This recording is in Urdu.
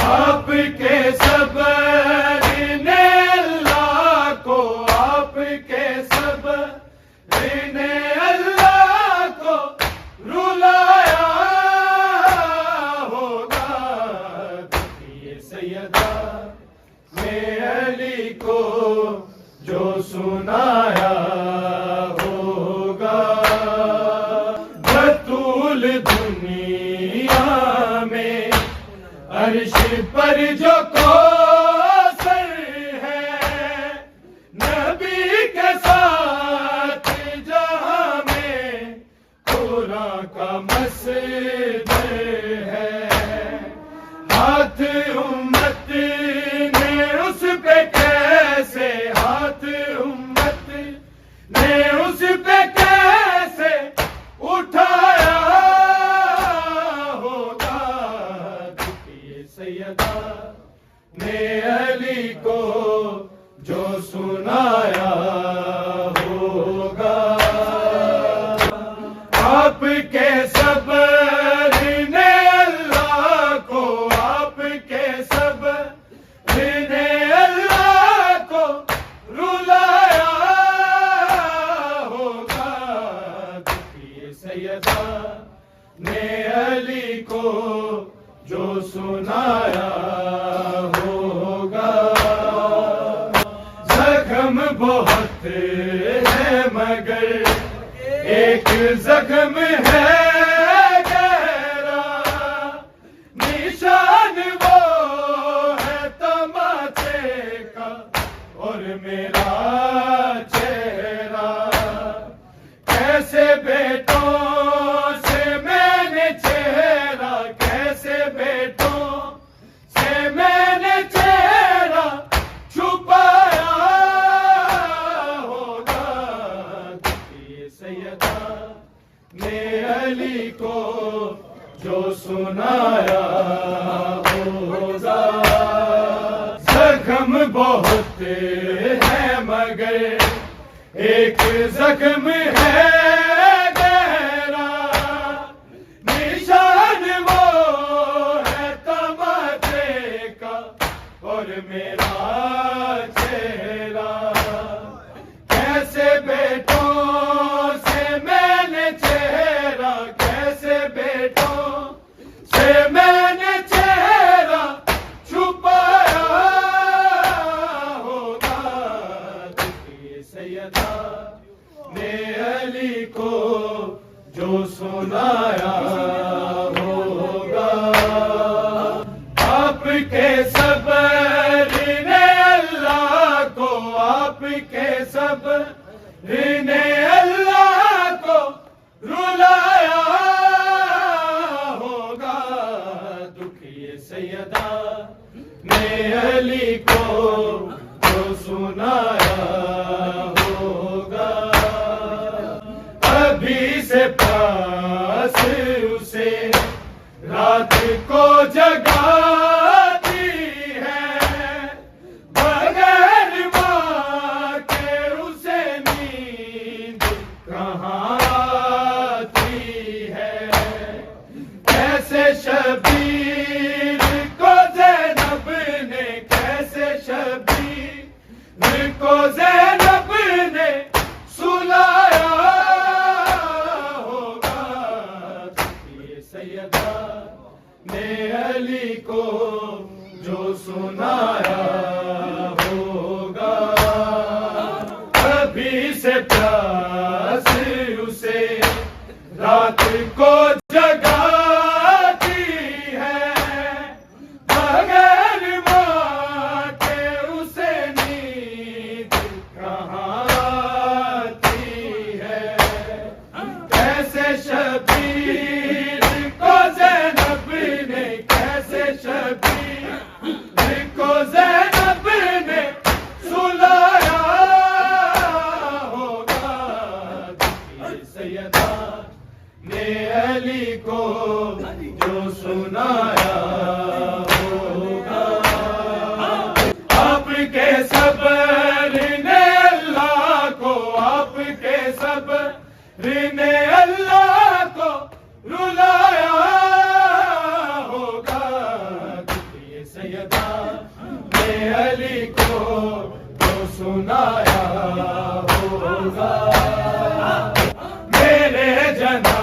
آپ کے صبر نے اللہ کو، آپ کے صبر نے اللہ کو رلایا ہوگا، یہ سیدہ میں علی کو جو سنایا ہوگا، بطول دنیا میں عرش پر جو کوثر ہے، نبی کے ساتھ جہاں میں قرآن کا مصدر ہے، ہاتھ امت نے اس پہ کیسے، ہاتھ امت نے اس پہ کیسے اٹھایا ہوگا، یہ سیدہ نے علی کو جو سنایا ہوگا، آپ کے صبر نے اللہ کو، آپ کے صبر نے اللہ کو رلایا ہوگا، یہ سیدہ نے علی کو جو سنایا ہوگا، زخم بہت ہے مگر ایک زخم ہے گہرا، نشان وہ ہے تماچے کا اور میرا چہرہ، کیسے بیٹوں سے میں نے چہرہ، کیسے بیٹوں سے میں نے چہرہ چھپایا ہوگا، یہ سیدہ نے علی کو جو سنایا ہوگا، زخم بہت ہے مگر ایک زخم ہے گہرا، نشان وہ ہے تماچے کا اور میرا چہرہ، کیسے بیٹوں سے میں نے چہرہ، کیسے بیٹوں سے میں نے چہرہ چھپایا ہوگا، یہ سیدہ نے علی کو جو سنایا ہوگا، آپ کے صبر نے اللہ کو، آپ کے صبر نے اللہ کو رلایا ہوگا، دکھ یہ سیدہ نے علی کو جو سنایا ہوگا، ابھی سے پاس اسے رات کو جگاتی ہے، بغیر ماں کے اسے نیند کہاں آتی ہے، کیسے شبیر کو زینب نے، کیسے شبیر کو زینب نے سلایا ہوگا، یہ سیدہ نے علی سیدا نے علی کو تو سنایا ہوگا، میرے جناب